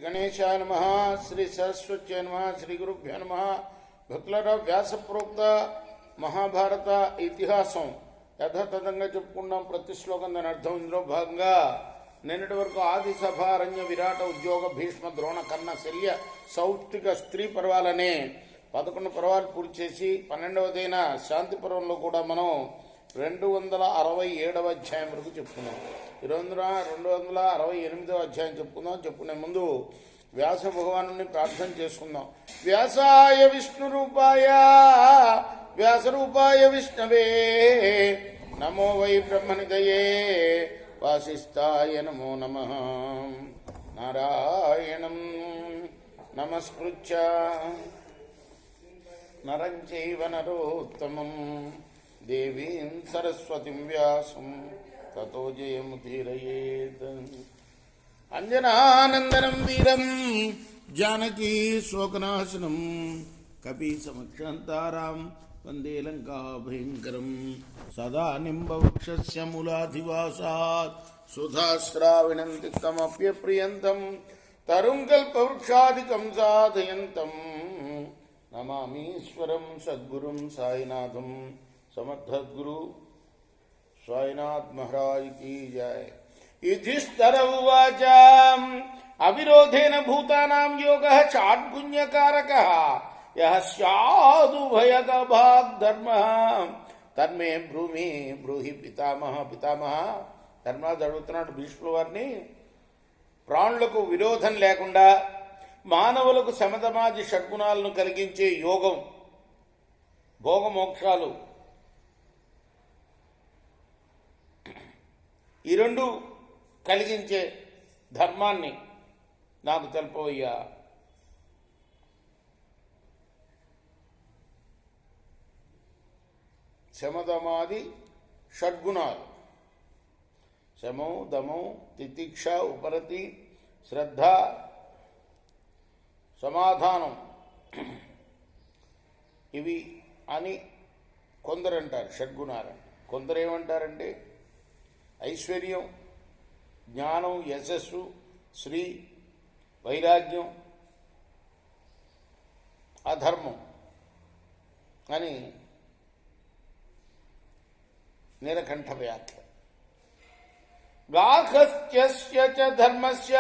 గణేశాయ నమః. శ్రీ సరస్వత్యై నమః. శ్రీ గురుభ్యో నమః. భక్తుల వ్యాస ప్రోక్త మహాభారత ఇతిహాసం యథాతథంగా చెప్పుకున్నాం. ప్రతి శ్లోకం దాని అర్థం. ఇందులో భాగంగా నిన్నటి వరకు ఆది సభ, అరణ్య, విరాట, ఉద్యోగ, భీష్మ, ద్రోణ, కర్ణ, శల్య, సౌష్టిక, స్త్రీ పర్వాలనే 11 పర్వాలు పూర్తి చేసి 12వదైన శాంతి పర్వంలో కూడా మనం 267వ అధ్యాయం వరకు చెప్పుకున్నాం. 268వ అధ్యాయం చెప్పుకునే ముందు వ్యాస భగవాను ప్రార్థన చేసుకుందాం. వ్యాసాయ విష్ణు రూపాయ వ్యాస రూపాయ విష్ణవే నమో వై బ్రహ్మనిదయే వాసిష్ఠాయ నమో నమః. నారాయణం నమస్కృత్య నరం చైవ నరోత్తమం దేవీం సరస్వతిం వ్యాసం తతో జయముదీరయేత్. అంజనానందనం వీరం జానకీ శోకనాశనం కపి సమక్షంతారాం వందే లంకా భయంకరం. సదా నింబవృక్షస్య మూలాధివాసాత్ సుధాశ్రావిణం తిక్తమప్యప్రియంతం తరుం కల్పవృక్షాదికం సాధయంతం నమామీశ్వరం సద్గురుం సాయినాథం. సమర్థద్గురు సాయినాథ్ మహారాజ్ కీ జయ. యుధిష్ఠిర ఉవాచ అవిరోధేన భూతానాం యోగః చాడ్గుణ్యకారకః యః స్యాదుభయగభాగ్ ధర్మః తన్మే బ్రూమి బ్రూహి పితామహ. పితామహ ధర్మరాజు అడుగుతున్నాడు భీష్ముల వారిని. ప్రాణులకు విరోధం లేకుండా మానవులకు సమధమాది షడ్గుణాలను కలిగించే యోగం, భోగమోక్షాలు, ఈ రెండు కలిగించే ధర్మాన్ని నాకు తెలుపవయ్యా. శమధమాది షడ్గుణాలు, శమం, దమం, తితిక్ష, ఉపరతి, శ్రద్ధ, సమాధానం, ఇవి అని కొందరు అంటారు షడ్గుణాలు. కొందరు ఏమంటారంటే ఐశ్వర్యం, జ్ఞానం, యశస్సు, శ్రీ, వైరాగ్యం, అధర్మం అని నీలకంఠ వ్యాఖ్య. గార్హస్థ్యస్య చ ధర్మస్య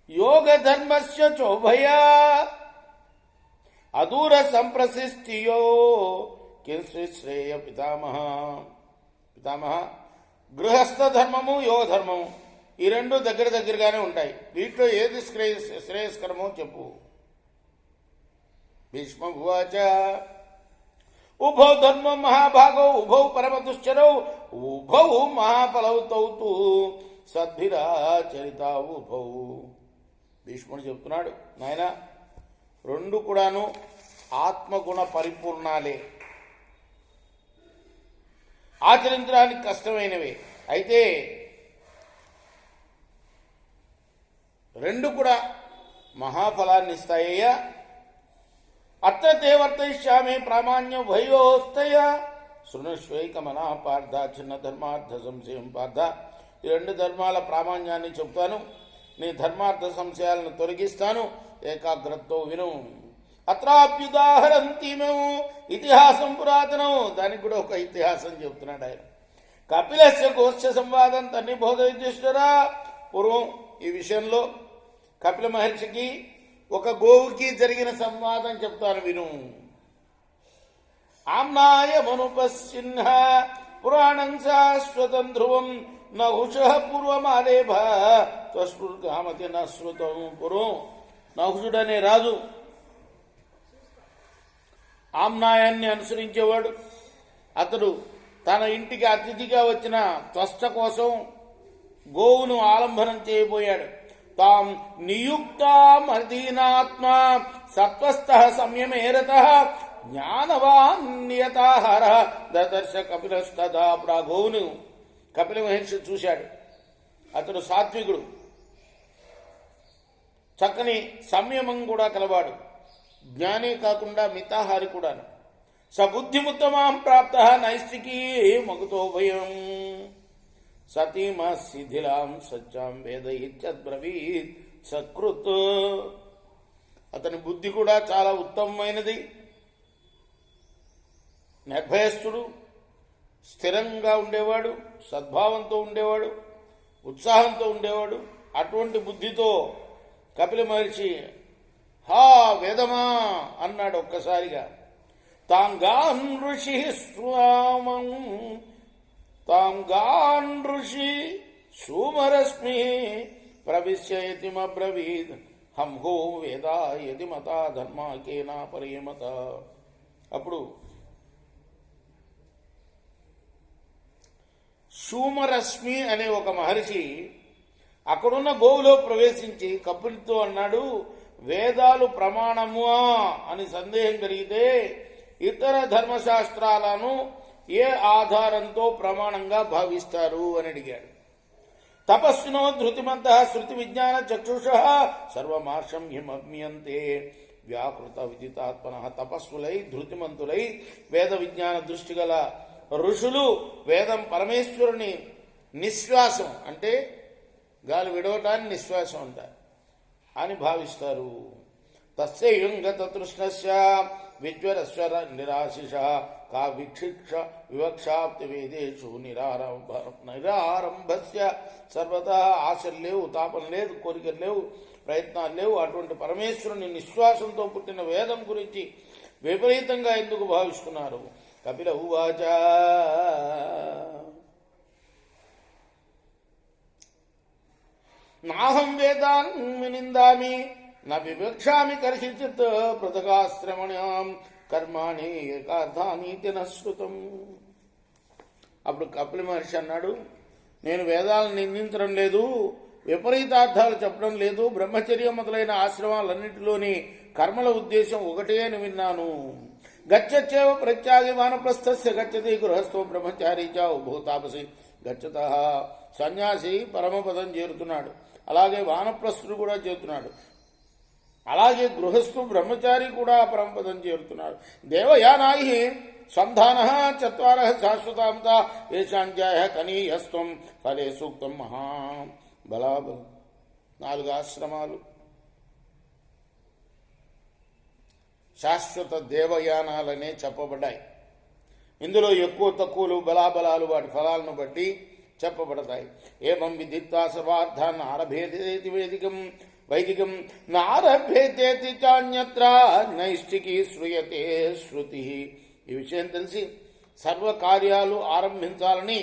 యోగ ధర్మస్య చోభయ అదూర సంప్రశిష్టియో కించిత్ శ్రేయ పితామహ. పితామహ గృహస్థ ధర్మము, యోగ ధర్మము ఈ రెండు దగ్గరగానే ఉంటాయి. వీటిలో ఏది శ్రేయస్కరమో చెప్పు. భీష్మ ఉవాచ ఉభౌ ధర్మ మహాభాగౌ ఉభౌ పరమ దుశ్చరౌ ఉభౌ మహాఫలౌ తౌతు సద్భిరాచరిత ఉభౌ. భీష్ముడు చెప్తున్నాడు, నాయన రెండు కూడాను ఆత్మగుణ పరిపూర్ణాలే, ఆచరించడానికి కష్టమైనవే. అయితే రెండు కూడా మహాఫలాన్ని ఇస్తాయ్యా. అత్ర తే వర్తయిష్యామి ప్రామాణ్యం భయోస్తయ శృణుష్వైకమనా పార్థ. చిన్న ధర్మార్థ సంశయం పార్థ. ఈ రెండు ధర్మాల ప్రామాణ్యాన్ని చెప్తాను, నీ ధర్మార్థ సంశయాలను తొలగిస్తాను, ఏకాగ్రతతో విను. అత్రాప్యుదాహరంతి మేము ఇతిహాసం పురాతనం. దానికి కూడా ఒక ఇతిహాసం చెప్తున్నాడు ఆయన. కపిలస్య గోష్ఠ సంవాదం తన్ని బోధయుధిష్ఠిరా. పూర్వం ఈ విషయంలో కపిల మహర్షికి ఒక గోవుకి జరిగిన సంవాదం చెప్తాను విను. ఆమ్నాయ మనుపశ్చిహ్న పురాణం శాశ్వతం ధ్రువం నహుష పూర్వమాలేభ త్వస్ఫుర్గామతి నశ్రుతం. పూర్వం నహుషుడనే రాజు ఆమ్నాయాన్ని అనుసరించేవాడు. అతడు తన ఇంటికి అతిథిగా వచ్చిన త్వష్ట కోసం గోవును ఆలంబనం చేయబోయాడు. తాం నియుక్తామధీనాత్మ సత్వస్థ సంయమేరత జ్ఞానవాన్ నియతాహార దదర్శ కపిలస్తదా. అప్పుడు ఆ గోవును కపిల మహర్షి చూశాడు. అతడు సాత్వికుడు, చక్కని సంయమం కూడా కలవాడు, జ్ఞానే కాకుండా మితాహారి కూడాను. సబుద్ధిముత్తమాం ప్రాప్త నైష్టికీ మగుతో భయం. సతీమ శిథిలాం సత్యాం వేద ఇత్యద్బ్రవీత్ సకృత్. అతని బుద్ధి కూడా చాలా ఉత్తమమైనది, నిర్భయస్థుడు, స్థిరంగా ఉండేవాడు, సద్భావంతో ఉండేవాడు, ఉత్సాహంతో ఉండేవాడు. అటువంటి బుద్ధితో కపిల మహర్షి హా వేదమా అన్నాడు ఒక్కసారిగా. తాంగాన్ ఋషి స్వామం తాంగాన్ ఋషి సూమరశ్మి ప్రవిశ్యతిమబ్రవీద్ హంహో వేదా యది మతా ధర్మాకేనా పరిమత. అప్పుడు సూమరశ్మి అనే ఒక మహర్షి అక్కడున్న గోవులో ప్రవేశించి కపిలతో అన్నాడు, వేదాలు ప్రమాణమువా అని సందేహం కలిగితే ఇతర ధర్మశాస్త్రాలను ఏ ఆధారంతో ప్రమాణంగా భావిస్తారు అని అడిగాడు. తపస్సునో ధృతిమంత శృతి విజ్ఞాన చక్షుష సర్వమార్షం హిమమ్యంతే వ్యాకృత విదితాత్మన. తపస్సులై ధృతిమంతులై వేద విజ్ఞాన దృష్టి గల ఋషులు వేదం పరమేశ్వరుని నిశ్వాసం అంటే గాలి విడవటాన్ని నిశ్వాసం అంటారు అని భావిస్తారు. తస్యంగత తృష్ణస్య విజ్వరస్వర నిరాశిష కా విక్షిక్ష వివక్షాప్తి వేదేషు నిరారంభస్య. సర్వదా ఆశలు లేవు, తాపం లేదు, కోరికలు లేవు, ప్రయత్నాలు లేవు. అటువంటి పరమేశ్వరుని నిశ్వాసంతో పుట్టిన వేదం గురించి విపరీతంగా ఎందుకు భావిస్తున్నారు? కపిల ఉవాచ నాహం వేదాన్ వినిందామి నా వివక్షామి కర్హిచిత్ పృథగాశ్రమణ్యాం కర్మాణి ఏకార్థానీతి నశ్రుతం. అప్పుడు కపిల మహర్షి అన్నాడు, నేను వేదాలను నిందించడం లేదు, విపరీతార్థాలు చెప్పడం లేదు, బ్రహ్మచర్య మొదలైన ఆశ్రమాలన్నింటిలోని కర్మల ఉద్దేశం ఒకటే అని విన్నాను. గచ్చచేవ ప్రత్యాగి వానప్రస్థస్య గచ్చతి గృహస్థో బ్రహ్మచారి చ ఉభో తాపసి గచ్చత. సన్యాసి పరమపదం చేరుతున్నాడు, అలాగే వానప్రస్థుడు కూడా చేరుతున్నాడు, అలాగే గృహస్థు బ్రహ్మచారి కూడా పరమపదం చేరుతున్నాడు. దేవయానాయి సంధాన చత్వార శాశ్వతాంత ఏషాంజాయ కనీయస్వం ఫలే సూక్తం మహా బలాబలం. 4 ఆశ్రమాలు, శాశ్వత దేవయానాలనే చెప్పబడ్డాయి. ఇందులో ఎక్కువ తక్కువలు బలాబలాలు వాటి ఫలాలను బట్టి చెప్పబడతాయి. ఏవం విదిత్తా సర్వార్థాన్ ఆరభేదేతి వైదికం నారభేదేతి చాన్యత్ర నైష్టికి శ్రూయతే శృతి. ఈ విషయం తెలిసి సర్వకార్యాలు ఆరంభించాలని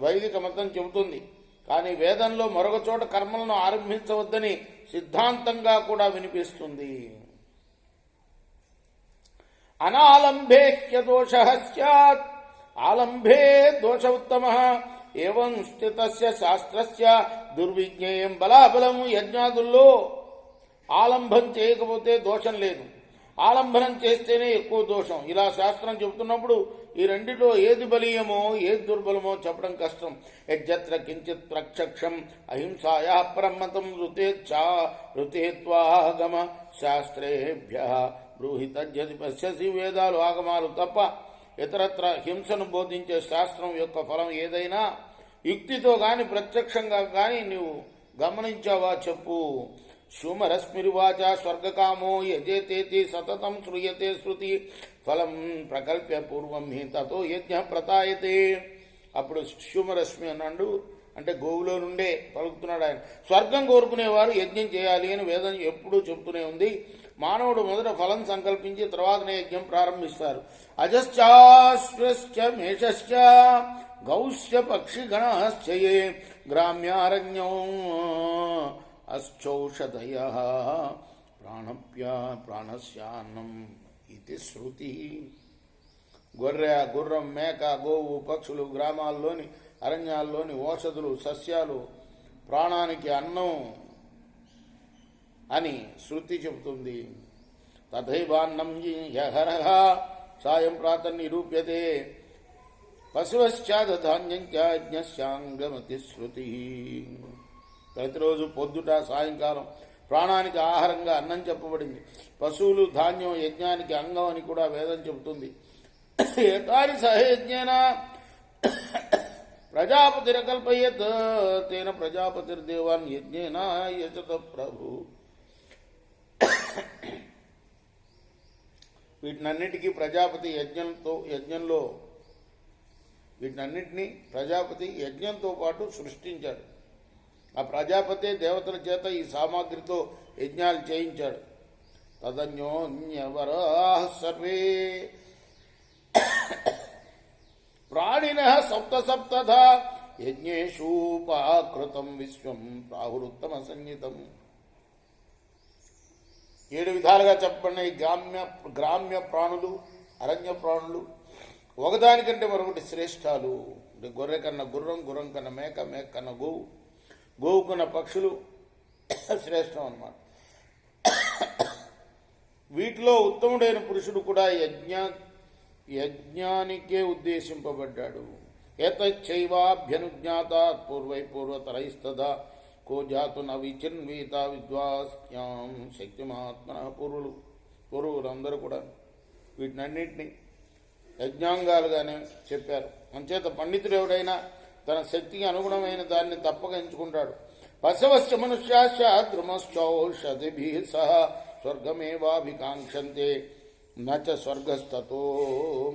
వైదిక మతం చెబుతుంది, కానీ వేదంలో మరొక చోట కర్మలను ఆరంభించవద్దని సిద్ధాంతంగా కూడా వినిపిస్తుంది. అనాలంభే హ్యదోష స్యాత్ ఆలంభే దోష ఉత్తమ. ఏవం స్థితస్య శాస్త్రస్య దుర్విజ్ఞేయం బలాబలము. యజ్ఞాదుల్లో ఆలంబం చేయకపోతే దోషం లేదు, ఆలంబనం చేస్తేనే ఎక్కువ దోషం. ఇలా శాస్త్రం చెబుతున్నప్పుడు ఈ రెండిలో ఏది బలీయమో ఏది దుర్బలమో చెప్పడం కష్టం. యజ్జత్ర కించిత్ ప్రక్షక్షం అహింసాయా పరమతం ఋతేత్వాగమ శాస్త్రేభ్య బ్రూహితజ్జతి పశ్యసి. వేదాలు ఆగమాలు తప్ప ఇతరత్ర హింసను బోధించే శాస్త్రం యొక్క ఫలం ఏదైనా యుక్తితో గాని ప్రత్యక్షంగా గాని నీవు గమనించావా చెప్పు. శూమరశ్మిరివాచ స్వర్గకామో యజేతేతి సతతం శ్రూయతే శృతి ఫలం ప్రకల్ప్య పూర్వం హి తతో యజ్ఞ ప్రతాయతే. అప్పుడు శూమరశ్మి అన్నాడు, అంటే గోవులో నుండే పలుకుతున్నాడు ఆయన. స్వర్గం కోరుకునేవారు యజ్ఞం చేయాలి అని వేదం ఎప్పుడూ చెబుతూనే ఉంది. మానవుడు మొదట ఫలం సంకల్పించి తర్వాతనే యజ్ఞం ప్రారంభిస్తారు. అజశ్చాశ్వశ్చ మేషశ్చ గౌశ్చ పక్షిగణశ్చయే గ్రామ్యారణ్యం అశ్చౌషధయ ప్రాణస్యాన్నం ఇది శృతి. గొర్రె, గుర్రం, మేక, గోవు, పక్షులు గ్రామాల్లోని అరణ్యాల్లోని ఓషధులు, సస్యాలు ప్రాణానికి అన్నం అని శృతి చెబుతుంది. తథైవాన్నం యహరః సాయం ప్రాతర్ నిరూప్యతే పశువశ్చాధాన్యం యజ్ఞస్యాంగమతి శృతి. ప్రతిరోజు పొద్దుట సాయంకాలం ప్రాణానికి ఆహారంగా అన్నం చెప్పబడింది. పశువులు ధాన్యం యజ్ఞానికి అంగం అని కూడా వేదం చెబుతుంది. ఏతాని సహయజ్ఞేన ప్రజాపతిరకల్పయత్ తేన ప్రజాపతిర్దేవాన్ యజ్ఞేన యజత ప్రభు. వీటినన్నిటికీ ప్రజాపతి యజ్ఞంలో వీటినన్నింటినీ ప్రజాపతి యజ్ఞంతో పాటు సృష్టించాడు. ఆ ప్రజాపతి దేవతల చేత ఈ సామాగ్రితో యజ్ఞాలు చేయించాడు. తదన్యోన్యవరాః సర్వే ప్రాణినః సప్త సప్తధా యజ్ఞేషూపాకృతం విశ్వం ప్రాహురుత్తమ సంగీతం. 7 విధాలుగా చెప్పబడిన ఈ గ్రామ్య ప్రాణులు, అరణ్య ప్రాణులు ఒకదానికంటే మరొకటి శ్రేష్టాలు. గొర్రె కన్నా గుర్రం, గుర్రం కన్నా మేక, మేక కన్నా గోవు, గోవు కన్నా పక్షులు శ్రేష్టం అన్నమాట. వీటిలో ఉత్తముడైన పురుషుడు కూడా యజ్ఞానికే ఉద్దేశింపబడ్డాడు. ఏతచ్చైవాభ్యనుజ్ఞాతాత్ పూర్వతరైస్తదా కో జాతు నవిచిన్వీత విద్వాస్యాం శక్తిమాత్మన. పూర్వులందరూ కూడా వీటినన్నింటినీ యజ్ఞాంగాలుగానే చెప్పారు. అంచేత పండితుడు ఎవడైనా తన శక్తికి అనుగుణమైన దాన్ని తప్పక ఎంచుకుంటాడు. పశవశ్చ మనుష్యాశ్చ ద్రుమశ్చౌషధిభి సహ స్వర్గమేవాభికాంక్షంతే నచ స్వర్గస్తతో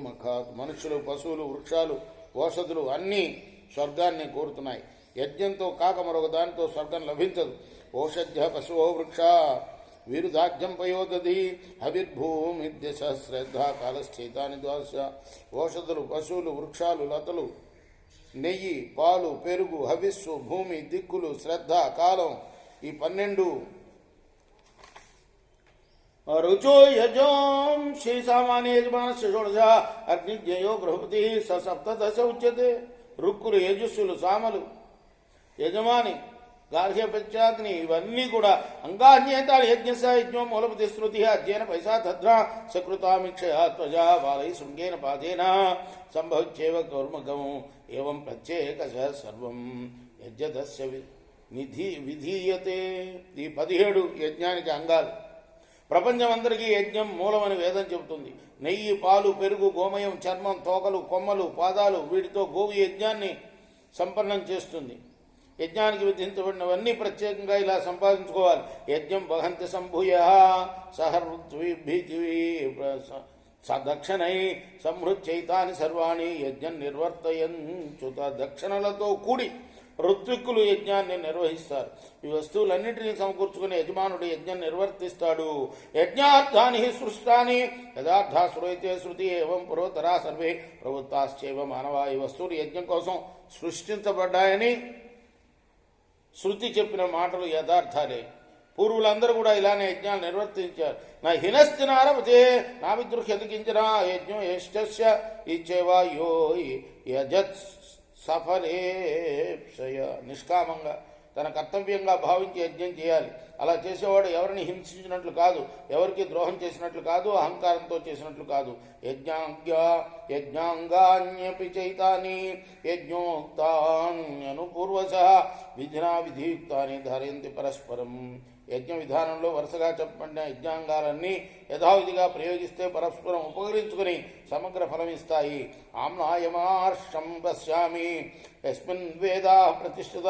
మఖాత్. మనుషులు, పశువులు, వృక్షాలు, ఓషధులు అన్నీ స్వర్గాన్ని కోరుతున్నాయి. యజ్ఞంతో కాక మరొక దానితో స్వర్గం లభించదు. ఓషధ్య పశువో వృక్ష వీరుదాజ్యం పయోదది హవిర్భూమిద్యశ శ్రద్ధ కాలశ్చేతాని ద్వాస. ఓషధులు, పశువులు, వృక్షాలు, లతలు, నెయ్యి, పాలు, పెరుగు, హవిస్సు, భూమి, దిక్కులు, శ్రద్ధ, కాలం, ఈ 12 రుచో యజోం శ్రీ సామాన్య యజమాన షోడశ అగ్నిజ్ఞయో బృహపతి సప్తదశ ఉచ్యతే. రుక్కులు, యజస్సులు, సామలు, యజమాని, గార్హ్య పశ్చాగ్ని ఇవన్నీ కూడా అంగాన్యేతాడు. యజ్ఞస యజ్ఞో మూలపతి శృతి అధ్యయన పైసా తద్రా సకృతామిక్షయ త్వజా బాలై శృంగేన పాదేన సంభవచ్చేవ గౌర్మగం ఏవం ప్రత్యేక సర్వం యజ్ఞదస్య విధీయతే. ఈ 17 యజ్ఞానికి అంగాలు. ప్రపంచమందరికీ యజ్ఞం మూలమని వేదం చెబుతుంది. నెయ్యి, పాలు, పెరుగు, గోమయం, చర్మం, తోకలు, కొమ్మలు, పాదాలు, వీటితో గోవు యజ్ఞాన్ని సంపన్నం చేస్తుంది. యజ్ఞానికి విధించబడినవన్నీ ప్రత్యేకంగా ఇలా సంపాదించుకోవాలి. యజ్ఞం వహంతి సంభూయ దక్షిణై సంహృత్యైతాని సర్వాణి యజ్ఞం నిర్వర్తయంచుత. దక్షిణలతో కూడి ఋత్విక్కులు యజ్ఞాన్ని నిర్వహిస్తారు. ఈ వస్తువులన్నింటినీ సమకూర్చుకుని యజమానుడు యజ్ఞం నిర్వర్తిస్తాడు. యజ్ఞార్థాని సృష్టాని యథార్థా శ్రూయతే శృతి ఏవం పురోత్తరా సర్వే ప్రవృత్తాశ్చైవ మానవా. ఈ వస్తువులు యజ్ఞం కోసం సృష్టించబడ్డాయని శృతి చెప్పిన మాటలు యథార్థాలే. పూర్వులందరూ కూడా ఇలానే యజ్ఞాలు నిర్వర్తించారు. నా హినస్తి నారవతే నా విదృహ్యత కించన యజ్ఞం యష్టస్య ఇచ్చేవా యో యజత్ సఫలేప్సయ. నిష్కామంగా తన కర్తవ్యంగా భావించి యజ్ఞం చేయాలి. అలా చేసేవాడు ఎవరిని హింసించినట్లు కాదు, ఎవరికి ద్రోహం చేసినట్లు కాదు, అహంకారంతో చేసినట్లు కాదు. యజ్ఞాంగాన్యపి చైతాని యజ్ఞోక్తాన్యనుపూర్వశ విధినా విధియుక్తాని ధారయంతి పరస్పరం. యజ్ఞ విధానంలో వరుసగా చెప్పబడిన యజ్ఞాంగాలన్నీ యథావిధిగా ప్రయోగిస్తే పరస్పరం ఉపకరించుకుని సమగ్ర ఫలమిస్తాయి. ఆమ్నాయమార్షం పశ్యామి యస్మిన్ వేదా ప్రతిష్ఠిత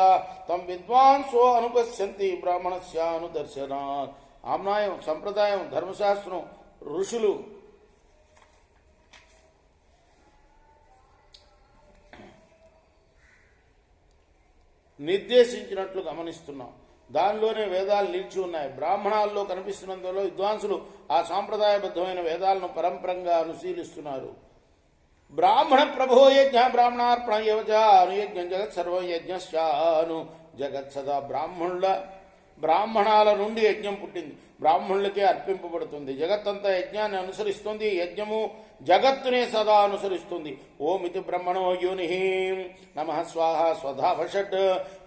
తం విద్వాంసో అనుపశ్యంతి బ్రాహ్మణస్యానుదర్శనాత్. ఆమ్నాయం సంప్రదాయం, ధర్మశాస్త్రం, ఋషులు నిర్దేశించినట్లు గమనిస్తున్నాం. దానిలోనే వేదాలు నిలిచి ఉన్నాయి. బ్రాహ్మణాల్లో కనిపిస్తున్నందులో విద్వాంసులు ఆ సాంప్రదాయబద్ధమైన వేదాలను పరంపరంగా అనుశీలిస్తున్నారు. బ్రాహ్మణ ప్రభో యజ్ఞ బ్రాహ్మణార్పణ యోజ అనుయజ్ఞం జగత్ సర్వం యజ్ఞశాను జగత్ సదా. బ్రాహ్మణాల నుండి యజ్ఞం పుట్టింది, బ్రాహ్మణులకే అర్పింపబడుతుంది. జగత్తంతా యజ్ఞాన్ని అనుసరిస్తుంది. యజ్ఞము జగత్తునే సదా అనుసరిస్తుంది. ఓమితి బ్రహ్మణో యోని నమ స్వాహ స్వధా వషట్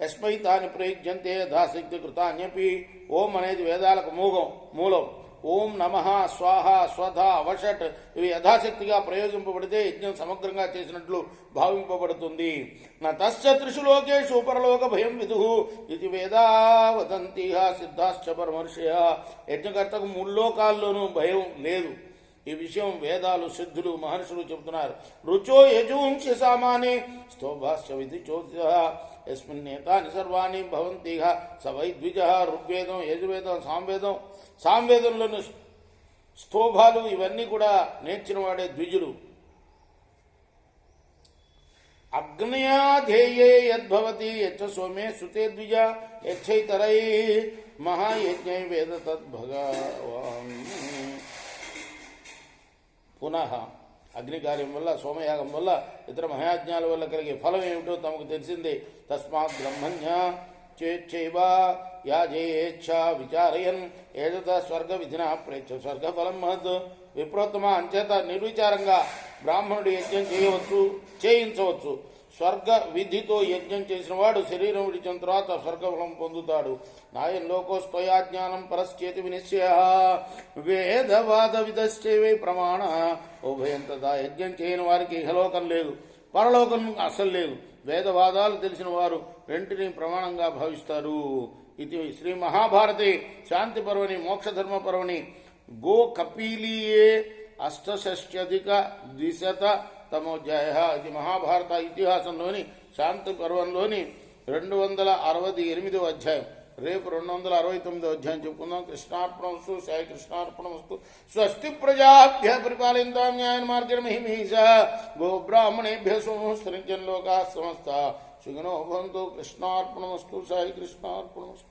యస్మై తాని ప్రయుజ్యంతే యథాశక్తి కృతాన్యపి. ఓం అనేది వేదాలకు మూలం. ఓం నమ స్వాహ స్వధా వషట్ ఇవి యథాశక్తిగా ప్రయోగింపబడితే యజ్ఞం సమగ్రంగా చేసినట్లు భావింపబడుతుంది. నస్య త్రిషు లోకేషు పరలోక భయం విదుః ఇది వేదా వదంతి సిద్ధాశ్చ పరమర్షయ. యజ్ఞకర్తకు 3 లోకాల్లోనూ భయం లేదు. ఈ విషయం వేదాలు సిద్ధులు మహర్షులు చెబుతున్నారు. రుచో యజూంసి సామాని స్తోభాస్య విధి చోదిత యస్మిన్నేతాని సర్వాణి భవంతిహ సవై ద్విజ. ఋగ్వేదం, యజుర్వేదం, సామవేదంలోని స్తోభాలు ఇవన్నీ కూడా నేర్చిన వాడే ద్విజులు. అగ్నయాధేయే యద్భవతి యచ్చ సోమే సుతే ద్విజ యచ్చైతరై మహాయజ్ఞై వేద తద్భగవాన్. పునః అగ్నికార్యం వల్ల, సోమయాగం వల్ల, ఇతర మహాయజ్ఞాల వల్ల కలిగే ఫలం ఏమిటో తమకు తెలిసిందే. తస్మాత్ బ్రహ్మణ్య చేచ్చైవ యాజేచ్ఛ విచారయన్ ఏదత స్వర్గ విధిన ప్రేక్ష స్వర్గఫలం మహత్. విప్రోత్తమ, అంచేత నిర్విచారంగా బ్రాహ్మణుడు యజ్ఞం చేయించవచ్చు. స్వర్గ విధితో యజ్ఞం చేసిన వాడు శరీరం విడిచిన తర్వాత స్వర్గఫలం పొందుతాడు. నాయం లోకోస్త్వయా జ్ఞానం పరస్చేతి వినిశ్చయ వేదవాద విధశ్చేవే ప్రమాణ. ఉభయం తదా. యజ్ఞం చేయని వారికి ఇహలోకం లేదు, పరలోకం అసలు లేదు. వేదవాదాలు తెలిసిన వారు రెంటిని ప్రమాణంగా భావిస్తారు. ఇది శ్రీ మహాభారతే శాంతి పర్వణి మోక్షధర్మ పర్వణి గో కపీలీయే అష్టషష్ట్యధిక ద్విశత తమోధ్యాయ. ఇది మహాభారత ఇతిహాసంలోని శాంతి పర్వంలోని 268వ అధ్యాయం. రేపు 269వ అధ్యాయం చెప్పుకుందాం. కృష్ణార్పణమస్తు. సాయి కృష్ణార్పణమస్తు. స్వస్తి ప్రజాభ్య పరిపాలయంతాం న్యాయ మార్గేణ మహిమీష. గోబ్రాహ్మణేభ్య సోమస్త్రించన్ లోకా సమస్త సుఖినో భవంతు. కృష్ణార్పణమస్తు. సాయి కృష్ణార్పణమస్తు.